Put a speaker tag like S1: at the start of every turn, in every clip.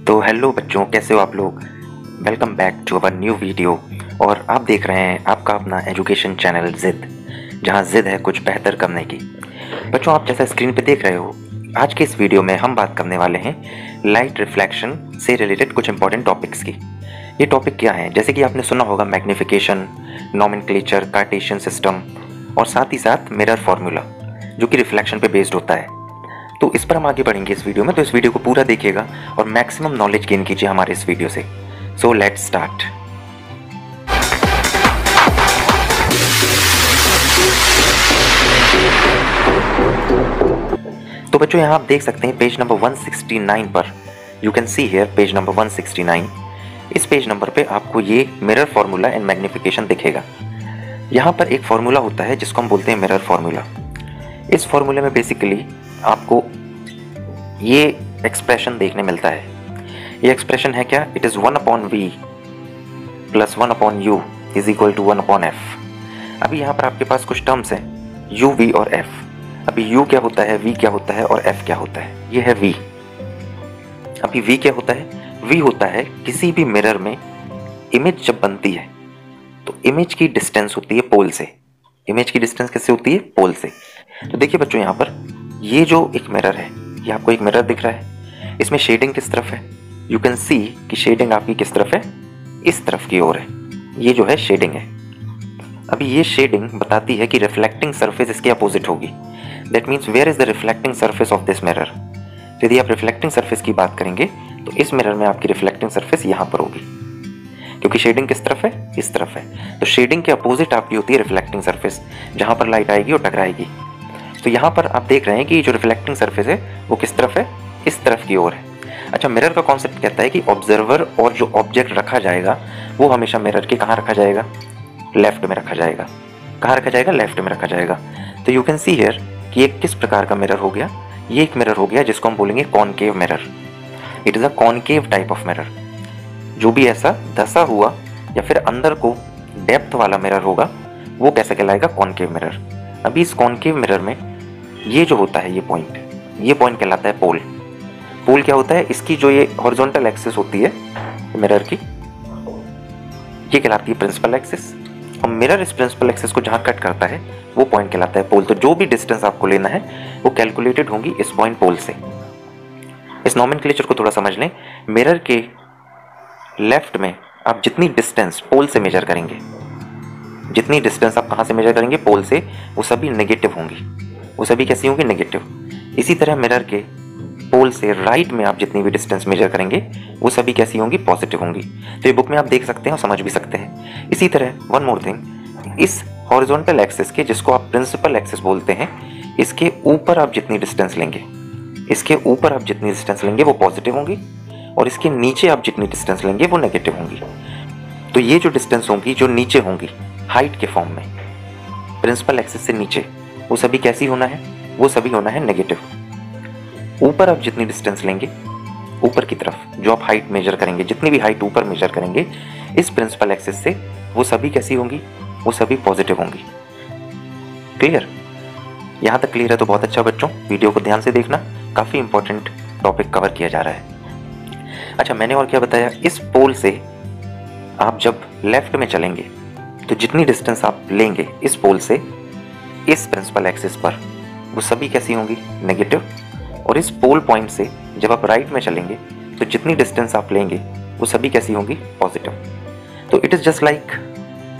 S1: तो हेलो बच्चों, कैसे हो आप लोग। Welcome back to our new video. और आप देख रहे हैं आपका अपना एजुकेशन चैनल जिद, जहां जिद है कुछ बेहतर करने की। बच्चों, आप जैसा स्क्रीन पे देख रहे हो, आज के इस वीडियो में हम बात करने वाले हैं लाइट रिफ्लेक्शन से रिलेटेड कुछ इंपॉर्टेंट टॉपिक्स की। ये टॉपिक क्या है, जैसे कि आपने सुना होगा मैग्निफिकेशन, नॉमेनक्लेचर, कार्टेशियन सिस्टम और साथ ही साथ मिरर फार्मूला, जो कि रिफ्लेक्शन पे बेस्ड होता है। तो इस पर हम आगे बढ़ेंगे इस वीडियो में, तो इस वीडियो को पूरा देखिएगा और मैक्सिमम नॉलेज गेन कीजिए हमारे इस वीडियो से। So let's start. तो बच्चों, यहाँ आप देख सकते हैं पेज नंबर 169 पर, you can see here page number 169। इस पेज नंबर पे आपको ये मिरर फार्मूला एंड मैग्निफिकेशन दिखेगा। यहाँ पर एक फार्मूला होता है जिसको हम बोलते हैं मिरर फार्मूला। इस फार्मूले में बेसिकली आपको ये एक्सप्रेशन देखने मिलता है। ये एक्सप्रेशन है क्या? It is 1/v plus 1/u is equal to 1/f। अभी यहाँ पर आपके पास कुछ टर्म्स हैं, u, v और f। अभी u क्या होता है, v क्या होता है और f क्या होता है? ये है v। अभी v क्या होता है? v होता है किसी भी मिरर में इमेज जब बनती है तो इमेज की डिस्टेंस होती है पोल से। इमेज की डिस्टेंस कैसे होती है? पोल से। तो देखिए बच्चों, यहाँ पर ये जो एक मिरर है, ये आपको एक मिरर दिख रहा है, इसमें शेडिंग किस तरफ है? यू कैन सी कि शेडिंग आपकी किस तरफ है? इस तरफ की ओर है। ये जो है शेडिंग है। अभी ये शेडिंग बताती है कि रिफ्लेक्टिंग सरफेस इसके अपोजिट होगी। That means where is the reflecting surface of this mirror. यदि आप रिफ्लेक्टिंग सरफेस की बात करेंगे तो इस मिरर में आपकी रिफ्लेक्टिंग सरफेस यहाँ पर होगी, क्योंकि शेडिंग किस तरफ है? इस तरफ है। तो शेडिंग के अपोजिट आपकी होती है रिफ्लेक्टिंग सरफेस, जहां पर लाइट आएगी और टकराएगी। तो यहाँ पर आप देख रहे हैं कि जो रिफ्लेक्टिंग सरफेस है वो किस तरफ है? इस तरफ की ओर है। अच्छा, मिरर का कॉन्सेप्ट कहता है कि ऑब्जर्वर और जो ऑब्जेक्ट रखा जाएगा वो हमेशा मिरर के कहाँ रखा जाएगा? लेफ्ट में रखा जाएगा। कहाँ रखा जाएगा? लेफ्ट में रखा जाएगा। तो यू कैन सी हियर कि ये किस प्रकार का मिरर हो गया? ये एक मिरर हो गया जिसको हम बोलेंगे concave mirror. It is a concave type of mirror. जो भी ऐसा धसा हुआ या फिर अंदर को डेप्थ वाला मिरर होगा वो कैसा कहलाएगा? Concave mirror. अभी इस कॉनकेव मिरर में ये जो होता है, ये पॉइंट कहलाता है पोल। पोल क्या होता है? इसकी जो ये हॉरिजॉन्टल एक्सिस होती है मिरर की, ये कहलाती है प्रिंसिपल एक्सिस। और मिरर इस प्रिंसिपल एक्सिस को जहाँ कट करता है वो पॉइंट कहलाता है पोल। तो जो भी डिस्टेंस आपको लेना है वो कैलकुलेटेड होंगी इस पॉइंट पोल से। इस नॉमेनक्लेचर को थोड़ा समझ लें। मिरर के लेफ्ट में आप जितनी डिस्टेंस पोल से मेजर करेंगे, जितनी डिस्टेंस आप कहाँ से मेजर करेंगे? पोल से, वो सभी नेगेटिव होंगी। वो सभी कैसी होंगी? नेगेटिव। इसी तरह मिरर के पोल से राइट में आप जितनी भी डिस्टेंस मेजर करेंगे वो सभी कैसी होंगी? पॉजिटिव होंगी। तो ये बुक में आप देख सकते हैं और समझ भी सकते हैं। इसी तरह वन मोर थिंग, इस हॉरिजॉन्टल एक्सिस के, जिसको आप प्रिंसिपल एक्सिस बोलते हैं, इसके ऊपर आप जितनी डिस्टेंस लेंगे, इसके ऊपर आप जितनी डिस्टेंस लेंगे वो पॉजिटिव होंगी, और इसके नीचे आप जितनी डिस्टेंस लेंगे वो नेगेटिव होंगी। तो ये जो डिस्टेंस होंगी, जो नीचे होंगी हाइट के फॉर्म में, प्रिंसिपल एक्सिस से नीचे, वो सभी कैसी होना है? वो सभी होना है नेगेटिव। ऊपर आप जितनी डिस्टेंस लेंगे, ऊपर की तरफ जो आप हाइट मेजर करेंगे, जितनी भी हाइट ऊपर मेजर करेंगे इस प्रिंसिपल एक्सिस से, वो सभी कैसी होंगी? वो सभी पॉजिटिव होंगी। क्लियर? यहाँ तक क्लियर है तो बहुत अच्छा बच्चों, वीडियो को ध्यान से देखना, काफ़ी इंपॉर्टेंट टॉपिक कवर किया जा रहा है। अच्छा, मैंने और क्या बताया? इस पोल से आप जब लेफ्ट में चलेंगे तो जितनी डिस्टेंस आप लेंगे इस पोल से इस प्रिंसिपल एक्सिस पर, वो सभी कैसी होंगी? नेगेटिव। और इस पोल पॉइंट से जब आप राइट में चलेंगे तो जितनी डिस्टेंस आप लेंगे वो सभी कैसी होंगी? पॉजिटिव। तो it is just like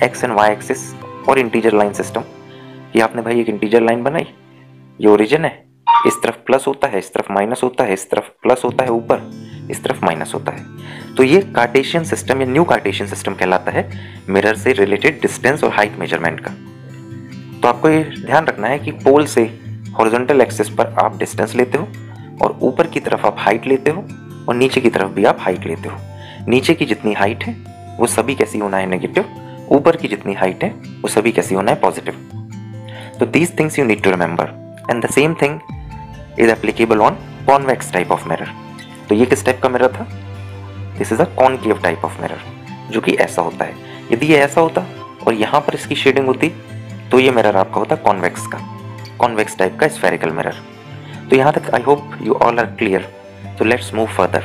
S1: x and y axis और इंटीजर लाइन सिस्टम। कि आपने भाई एक इंटीजर लाइन बनाई, ये ओरिजिन है, इस तरफ प्लस होता है, इस तरफ माइनस होता है, इस तरफ प्लस होता है ऊपर, इस तरफ माइनस होता है। तो ये कार्टेशियन सिस्टम या न्यू कार्टेशियन सिस्टम कहलाता है, मिरर से रिलेटेड डिस्टेंस और हाइट मेजरमेंट का। तो आपको ये ध्यान रखना है कि पोल से हॉरिजॉन्टल एक्सिस पर आप डिस्टेंस लेते हो, और ऊपर की तरफ आप हाइट लेते हो, और नीचे की तरफ भी आप हाइट लेते हो। नीचे की जितनी हाइट है वो सभी कैसी होना है? नेगेटिव। ऊपर की जितनी हाइट है वो सभी कैसी होना है? पॉजिटिव। तो these things you need to remember, and the same thing is applicable on convex type of mirror. तो ये किस टाइप का मिरर था? This is a concave type of mirror, जो कि ऐसा होता है। यदि ये ऐसा होता और यहाँ पर इसकी शेडिंग होती तो ये मिरर आपका होता कॉन्वेक्स का, कॉन्वेक्स टाइप का स्फेरिकल मिरर। तो यहाँ तक I hope you all are clear. So let's move further.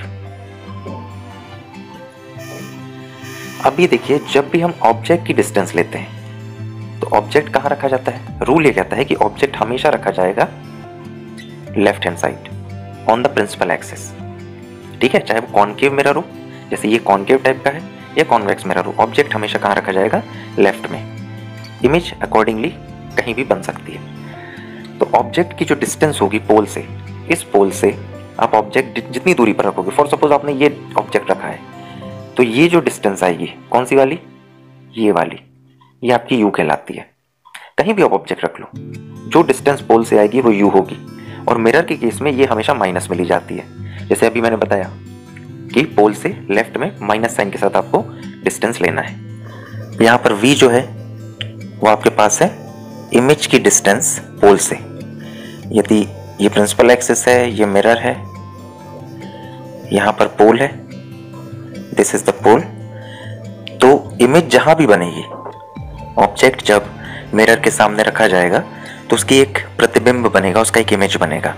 S1: अब ये देखिए, जब भी हम ऑब्जेक्ट की डिस्टेंस लेते हैं तो ऑब्जेक्ट कहाँ रखा जाता है? रूल ये कहता है कि ऑब्जेक्ट हमेशा रखा जाएगा left hand side on the principal axis. ठीक है, चाहे वो कॉनकेव मिरर हो, जैसे ये कॉनकेव टाइप का है, या कॉन्वेक्स मिरर हो, ऑब्जेक्ट हमेशा कहाँ रखा जाएगा? लेफ्ट में। इमेज अकॉर्डिंगली कहीं भी बन सकती है। तो ऑब्जेक्ट की जो डिस्टेंस होगी पोल से, इस पोल से आप ऑब्जेक्ट जितनी दूरी पर रखोगे, फॉर सपोज आपने ये ऑब्जेक्ट रखा है, तो ये जो डिस्टेंस आएगी कौन सी वाली? ये वाली, ये आपकी यू कहलाती है। कहीं भी आप ऑब्जेक्ट रख लो, जो डिस्टेंस पोल से आएगी वो यू होगी। और मिरर के केस में ये हमेशा माइनस में ली जाती है। जैसे अभी मैंने बताया कि पोल से लेफ्ट में माइनस साइन के साथ आपको डिस्टेंस लेना है। यहाँ पर v जो है वो आपके पास है इमेज की डिस्टेंस पोल से। यदि ये प्रिंसिपल एक्सिस है, ये मिरर है, यहाँ पर पोल है, दिस इज द पोल। तो इमेज जहां भी बनेगी, ऑब्जेक्ट जब मिरर के सामने रखा जाएगा तो उसकी एक प्रतिबिंब बनेगा, उसका एक इमेज बनेगा।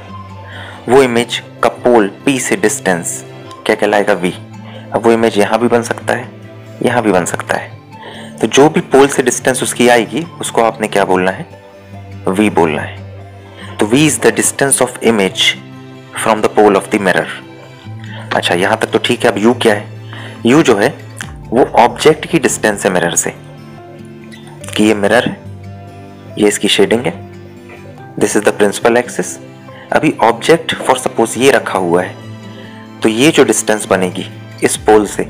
S1: वो इमेज का पोल P से डिस्टेंस क्या कहलाएगा? V। अब वो इमेज यहाँ भी बन सकता है, यहाँ भी बन सकता है। तो जो भी पोल से डिस्टेंस उसकी आएगी उसको आपने क्या बोलना है? V बोलना है। तो V is the distance of image from the pole of the mirror. अच्छा, यहाँ तक तो ठीक है। अब U क्या है? U जो है वो ऑब्जेक्ट की डिस्टेंस है मिरर से, कि ये मिरर है, ये इसकी शेडिंग है, this is the principal axis. अभी ऑब्जेक्ट फॉर सपोज ये रखा हुआ है, तो ये जो डिस्टेंस बनेगी इस पोल से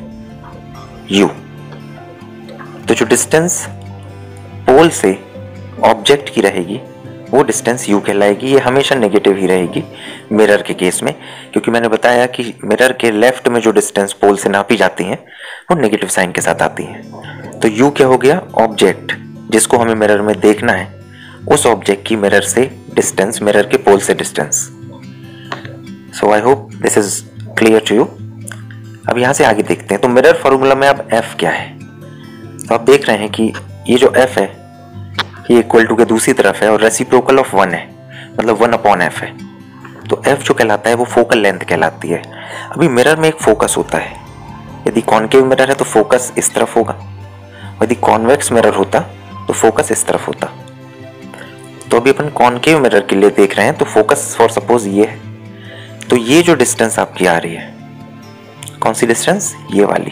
S1: u, तो जो डिस्टेंस पोल से ऑब्जेक्ट की रहेगी वो डिस्टेंस u कहलाएगी। ये हमेशा नेगेटिव ही रहेगी मिरर के केस में, क्योंकि मैंने बताया कि मिरर के लेफ्ट में जो डिस्टेंस पोल से नापी जाती हैं वो नेगेटिव साइन के साथ आती हैं। तो u क्या हो गया? ऑब्जेक्ट जिसको हमें मिरर में देखना है, उस ऑब्जेक्ट की मिरर से डिस्टेंस, मिरर के पोल से distance. So I hope this is clear to you. अब यहाँ से आगे देखते हैं। तो मिरर फॉर्मूला में अब f क्या है? तो आप देख रहे हैं कि ये जो f है ये इक्वल टू के दूसरी तरफ है और रेसिप्रोकल ऑफ 1 है, मतलब 1/f है। तो f जो कहलाता है वो फोकल लेंथ कहलाती है। अभी मिरर में एक फोकस होता है। यदि कॉनकेव मिरर है तो फोकस इस तरफ होगा, यदि कॉन्वेक्स मिरर होता तो फोकस इस तरफ होता। तो अभी अपन कॉनकेव मिरर के लिए देख रहे हैं, तो फोकस फॉर सपोज ये है। तो ये जो डिस्टेंस आपकी आ रही है, कौन सी डिस्टेंस? ये वाली,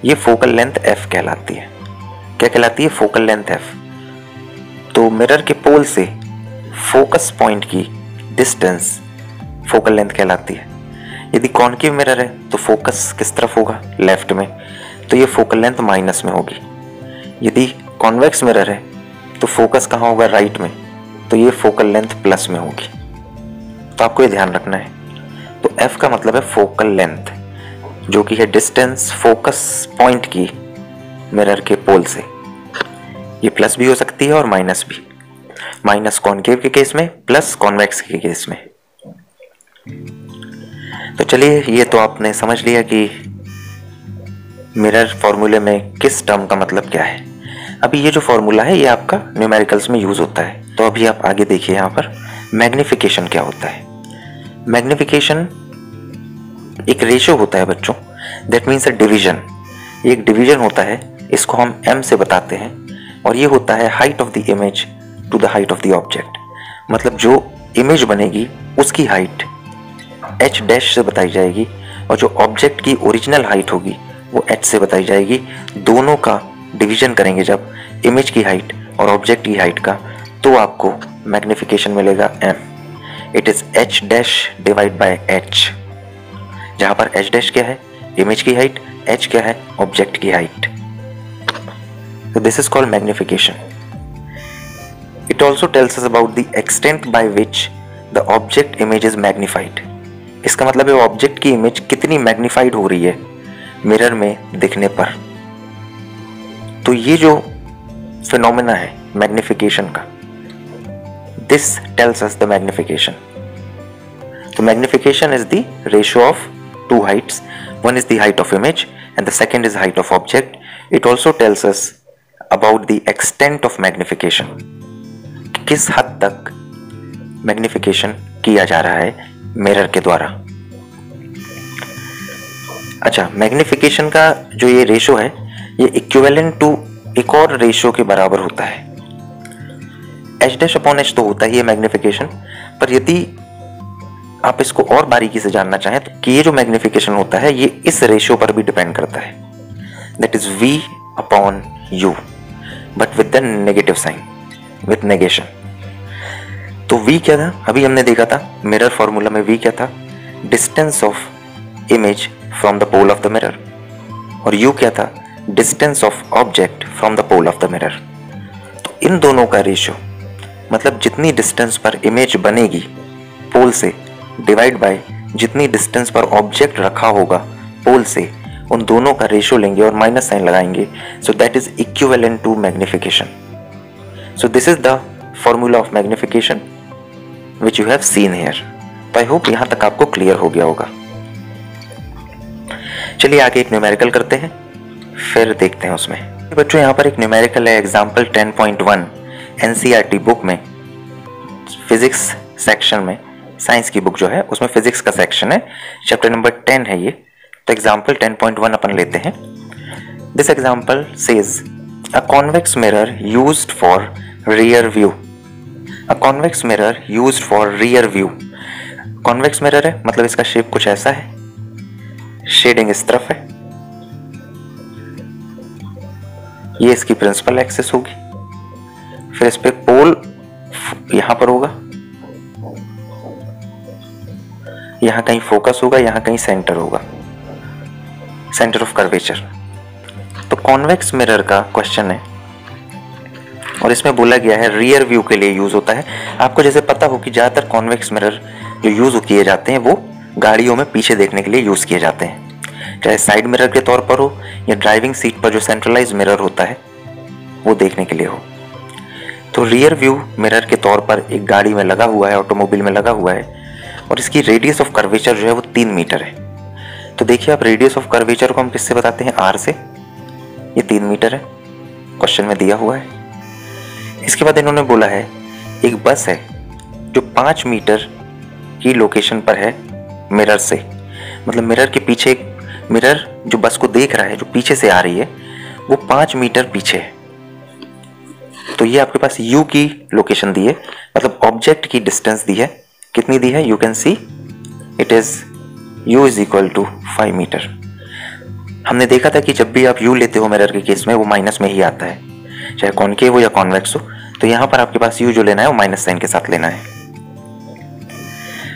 S1: ये फोकल लेंथ f कहलाती है। क्या कहलाती है? Focal length f। तो मिरर के पोल से फोकस पॉइंट की डिस्टेंस फोकल लेंथ कहलाती है। यदि कॉनकेव मिरर है तो फोकस किस तरफ होगा? लेफ्ट में, तो ये फोकल लेंथ माइनस में होगी। यदि कॉन्वेक्स मिरर है तो फोकस कहाँ होगा? राइट में, तो ये फोकल लेंथ प्लस में होगी। तो आपको ये ध्यान रखना है। तो f का मतलब है फोकल लेंथ, जो कि है डिस्टेंस फोकस पॉइंट की मिरर के पोल से। ये प्लस भी हो सकती है और माइनस भी, माइनस कॉनकेव के केस में, प्लस कॉन्वेक्स के केस में। तो चलिए, ये तो आपने समझ लिया कि मिरर फॉर्मूले में किस टर्म का मतलब क्या है। अभी ये जो फॉर्मूला है ये आपका न्यूमेरिकल्स में यूज होता है। तो अभी आप आगे देखिए, यहाँ पर मैग्निफिकेशन क्या होता है। मैग्निफिकेशन एक रेशियो होता है बच्चों, दैट मीन्स अ डिवीजन। एक डिवीजन होता है, इसको हम m से बताते हैं, और ये होता है height of the image to the height of the object. मतलब जो इमेज बनेगी उसकी हाइट h डैश से बताई जाएगी, और जो ऑब्जेक्ट की ओरिजिनल हाइट होगी वो h से बताई जाएगी। दोनों का डिवीजन करेंगे जब इमेज की हाइट और ऑब्जेक्ट की हाइट का, तो आपको मैग्निफिकेशन मिलेगा m। It is h dash divide by h, जहां पर h डैश क्या है? इमेज की हाइट, h क्या है? ऑब्जेक्ट की height. So this is called magnification. It also tells us about the extent by which the object image is magnified. इसका मतलब है ऑब्जेक्ट की इमेज कितनी मैग्निफाइड हो रही है मिरर में दिखने पर। तो ये जो फिनोमेना है मैग्निफिकेशन का, this tells us the magnification. So magnification is the ratio of two heights. One is the height of image and the second is height of object. It also tells us about the extent of magnification. किस हद तक magnification किया जा रहा है mirror के द्वारा। अच्छा, मैग्निफिकेशन का जो ये रेशो है ये इक्विवेलेंट टू एक और रेशियो के बराबर होता है। एच डैश अपॉन एच तो होता ही है मैग्निफिकेशन, पर यदि आप इसको और बारीकी से जानना चाहें तो कि ये जो मैग्निफिकेशन होता है ये इस रेशियो पर भी डिपेंड करता है, that is V upon U, but with the negative sign, with negation. तो V क्या था, अभी हमने देखा था मिरर फॉर्मूला में V क्या था, distance of image from the pole of the mirror, और U क्या था, distance of object from the pole of the mirror. तो इन दोनों का रेशियो, मतलब जितनी डिस्टेंस पर इमेज बनेगी पोल से डिवाइड बाय जितनी डिस्टेंस पर ऑब्जेक्ट रखा होगा पोल से, उन दोनों का रेशियो लेंगे और माइनस साइन लगाएंगे। So that is equivalent to magnification. So this is the formula of magnification which you have seen here. तो आई होप यहां तक आपको क्लियर हो गया होगा। चलिए आगे एक न्यूमेरिकल करते हैं, फिर देखते हैं उसमें। बच्चों यहाँ पर एक न्यूमेरिकल है, एग्जाम्पल 10.1 NCERT बुक में, फिजिक्स सेक्शन में, साइंस की बुक जो है उसमें फिजिक्स का सेक्शन है, चैप्टर नंबर 10 है ये। तो एग्जाम्पल 10.1 अपन लेते हैं। This example says a convex mirror used for rear view. A convex mirror used for rear view. Convex mirror है मतलब इसका शेप कुछ ऐसा है, शेडिंग इस तरफ है, ये इसकी प्रिंसिपल एक्सिस होगी, फिर इस पे पोल यहां पर होगा, यहां कहीं फोकस होगा, यहां कहीं सेंटर होगा, सेंटर ऑफ कर्वेचर। तो कॉन्वेक्स मिरर का क्वेश्चन है और इसमें बोला गया है रियर व्यू के लिए यूज होता है। आपको जैसे पता हो कि ज्यादातर कॉन्वेक्स मिरर जो यूज किए जाते हैं वो गाड़ियों में पीछे देखने के लिए यूज किए जाते हैं, चाहे साइड मिरर के तौर पर हो या ड्राइविंग सीट पर जो सेंट्रलाइज मिरर होता है वो देखने के लिए हो। तो रियर व्यू मिरर के तौर पर एक गाड़ी में लगा हुआ है, ऑटोमोबाइल में लगा हुआ है, और इसकी रेडियस ऑफ कर्वेचर जो है वो 3 मीटर है। तो देखिए आप, रेडियस ऑफ कर्वेचर को हम किससे बताते हैं, R से। ये 3 मीटर है, क्वेश्चन में दिया हुआ है। इसके बाद इन्होंने बोला है एक बस है जो 5 मीटर की लोकेशन पर है मिरर से, मतलब मिरर के पीछे, मिरर जो बस को देख रहा है जो पीछे से आ रही है वो 5 मीटर पीछे है। तो ये आपके पास U की लोकेशन दी है, मतलब ऑब्जेक्ट की डिस्टेंस दी है, कितनी दी है, you can see it is U is equal to 5 metre. हमने देखा था कि जब भी आप U लेते हो मिरर के केस में वो माइनस में ही आता है, चाहे कॉनकेव हो या कॉन्वेक्स हो। तो यहां पर आपके पास U जो लेना है वो माइनस साइन के साथ लेना है।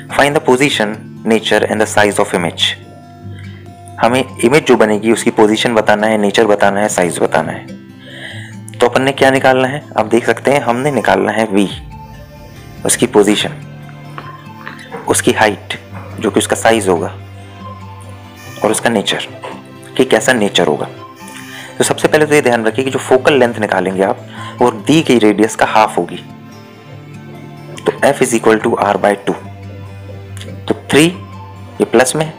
S1: Find the position, nature and the size of image. हमें इमेज जो बनेगी उसकी पोजीशन बताना है, नेचर बताना है, साइज बताना है। तो अपन ने क्या निकालना है, आप देख सकते हैं हमने निकालना है V, उसकी पोजीशन, उसकी हाइट जो कि उसका साइज होगा, और उसका नेचर कि कैसा नेचर होगा। तो सबसे पहले तो ये ध्यान रखिए कि जो फोकल लेंथ निकालेंगे आप वो दी गई रेडियस का हाफ होगी। तो F is equal to R/2। तो 3 ये प्लस में है,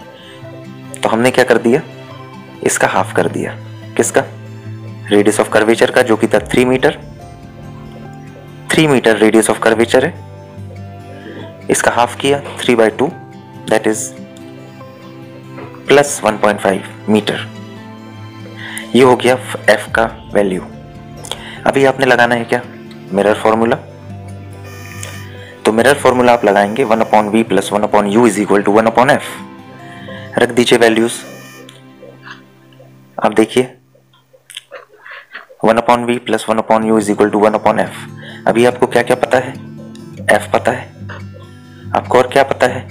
S1: तो हमने क्या कर दिया, इसका हाफ कर दिया। किसका, रेडियस ऑफ कर्वेचर का, जो कि था 3 metre. 3 metre radius of curvature है, इसका हाफ किया 3/2, दैट इज प्लस 1.5 मीटर। ये हो गया F का वैल्यू। अभी आपने लगाना है क्या, मिरर फॉर्मूला। तो मिरर फॉर्मूला आप लगाएंगे 1/V plus 1/U is equal to 1/F। रख दीजिए वैल्यूज। आप देखिए 1/V plus 1/U is equal to 1/F। अभी आपको क्या क्या पता है, F पता है, आपको और क्या पता है,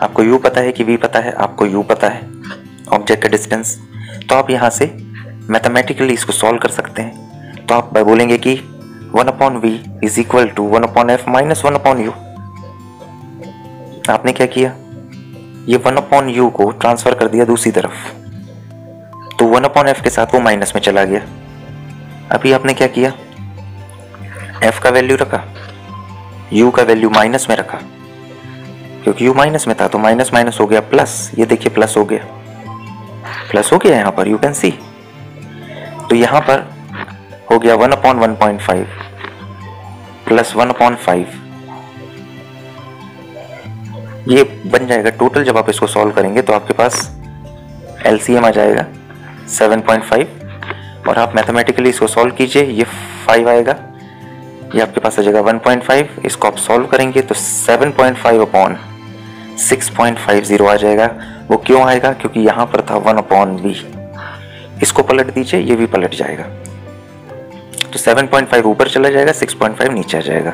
S1: आपको U पता है कि V पता है, आपको U पता है, ऑब्जेक्ट का डिस्टेंस। तो आप यहाँ से मैथमेटिकली इसको सॉल्व कर सकते हैं। तो आप बोलेंगे कि 1/V is equal to 1/F minus 1/U। आपने क्या किया, ये 1/U को ट्रांसफर कर दिया दूसरी तरफ, तो 1/F के साथ वो माइनस में चला गया। अभी आपने क्या किया, F का वैल्यू रखा, U का वैल्यू माइनस में रखा, क्योंकि U माइनस में था तो माइनस माइनस हो गया प्लस। ये देखिए प्लस हो गया, प्लस हो गया यहाँ पर, यू कैन सी। तो यहाँ पर हो गया 1/1.5 प्लस 1/5, ये बन जाएगा टोटल। जब आप इसको सॉल्व करेंगे तो आपके पास LCM आ जाएगा 7.5 और आप मैथमेटिकली इसको सॉल्व कीजिए, ये 5 आएगा, ये आपके पास आ जाएगा 1.5। इसको आप सॉल्व करेंगे तो 7.5 अपॉन 6.50 आ जाएगा। वो क्यों आएगा? क्योंकि यहाँ पर था 1 अपॉन v। इसको पलट दीजिए, ये भी पलट जाएगा, तो 7.5 ऊपर चला जाएगा, 6.5 नीचे आ जाएगा।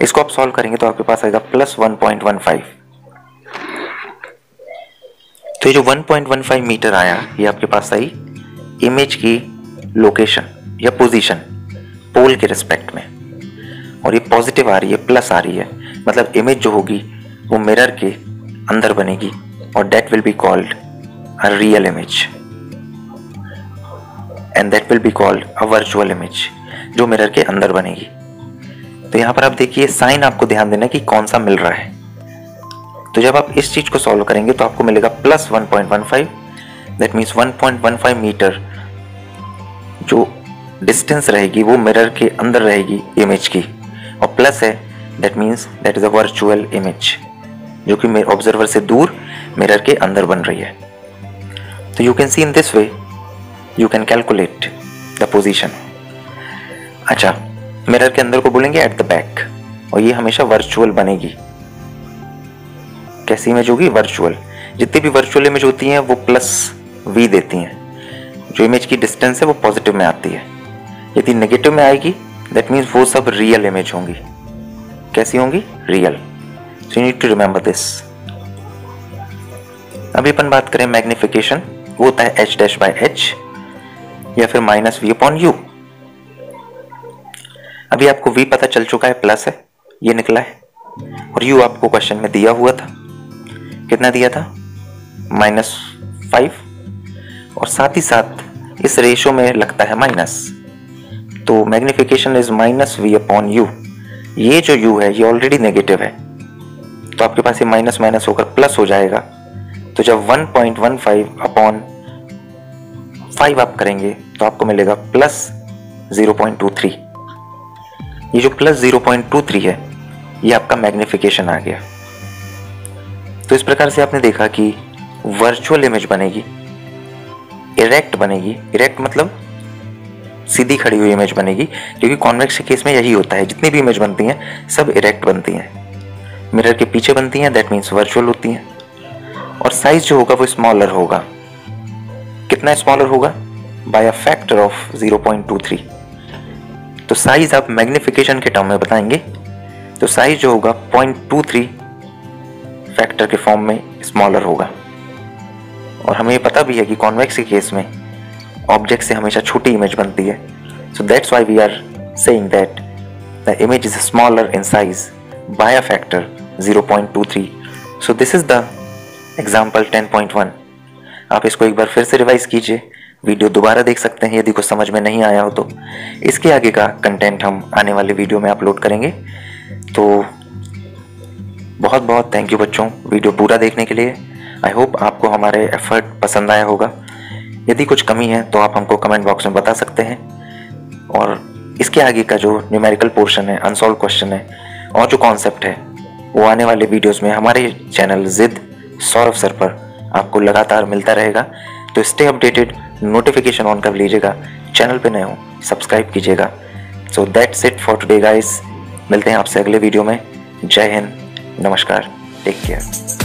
S1: इसको आप सॉल्व करेंगे तो आपके पास आएगा प्लस 1.15। तो ये जो 1.15 मीटर आया, ये आपके पास आई इमेज की लोकेशन या पोजीशन पोल के रिस्पेक्ट में, और ये पॉजिटिव आ रही है, प्लस आ रही है, मतलब इमेज जो होगी वो मिरर के अंदर बनेगी, और that will be called a real image and that will be called a virtual image, जो मिरर के अंदर बनेगी। तो यहाँ पर आप देखिए साइन आपको ध्यान देना कि कौन सा मिल रहा है। तो जब आप इस चीज को सॉल्व करेंगे तो आपको मिलेगा प्लस 1.15, दैट मीन्स 1.15 मीटर जो डिस्टेंस रहेगी वो मिरर के अंदर रहेगी इमेज की, और प्लस है that means that is a virtual image, जो कि ऑब्जर्वर से दूर मिरर के अंदर बन रही है। तो you can C in this way you can calculate the position. अच्छा, मिरर के अंदर को बोलेंगे एट द बैक, और ये हमेशा वर्चुअल बनेगी। कैसी इमेज होगी? वर्चुअल। जितनी भी वर्चुअल इमेज होती हैं वो प्लस v देती हैं, जो इमेज की डिस्टेंस है वो पॉजिटिव में आती है। यदि नेगेटिव में आएगी दैट मीन्स वो सब रियल इमेज होंगी। कैसी होंगी? Real. So you need to remember this. अभी अपन बात करें मैग्निफिकेशन, वो होता है h डैश बाय h या फिर माइनस v अपॉन u। अभी आपको v पता चल चुका है, प्लस है, ये निकला है, और u आपको क्वेश्चन में दिया हुआ था, कितना दिया था? -5, और साथ ही साथ इस रेशो में लगता है माइनस, तो magnification is minus v upon u। ये जो u है ये ऑलरेडी नेगेटिव है, तो आपके पास ये माइनस माइनस होकर प्लस हो जाएगा। तो जब 1.15 अपॉन 5 आप करेंगे तो आपको मिलेगा प्लस 0.23। ये जो प्लस 0.23 है ये आपका मैग्निफिकेशन आ गया। तो इस प्रकार से आपने देखा कि वर्चुअल इमेज बनेगी, इरेक्ट बनेगी। इरेक्ट मतलब सीधी खड़ी हुई इमेज बनेगी, क्योंकि कॉन्वेक्स के केस में यही होता है, जितनी भी इमेज बनती हैं सब इरेक्ट बनती हैं। मिरर के पीछे बनती हैं, दैट मीन्स वर्चुअल होती हैं। और साइज जो होगा वो स्मॉलर होगा। कितना स्मॉलर होगा? By a factor of 0.23। तो साइज आप मैग्निफिकेशन के टर्म में बताएंगे, तो साइज जो होगा 0.23 फैक्टर के फॉर्म में स्मॉलर होगा। और हमें पता भी है कि कॉन्वेक्स के केस में ऑब्जेक्ट से हमेशा छोटी इमेज बनती है, so that's why we are saying that the image is smaller in size by a factor 0.23। So this is the example 10.1। आप इसको एक बार फिर से रिवाइज कीजिए, वीडियो दोबारा देख सकते हैं यदि कुछ समझ में नहीं आया हो तो। इसके आगे का कंटेंट हम आने वाले वीडियो में अपलोड करेंगे। तो बहुत बहुत थैंक यू बच्चों वीडियो पूरा देखने के लिए। आई होप आपको हमारे एफर्ट पसंद आया होगा। यदि कुछ कमी है तो आप हमको कमेंट बॉक्स में बता सकते हैं, और इसके आगे का जो न्यूमेरिकल पोर्शन है, अनसॉल्व क्वेश्चन है, और जो कॉन्सेप्ट है वो आने वाले वीडियोस में हमारे चैनल जिद सौरभ सर पर आपको लगातार मिलता रहेगा। तो स्टे अपडेटेड, नोटिफिकेशन ऑन कर लीजिएगा, चैनल पे नए हो सब्सक्राइब कीजिएगा। So that's it for today guys, मिलते हैं आपसे अगले वीडियो में। जय हिंद, नमस्कार, टेक केयर।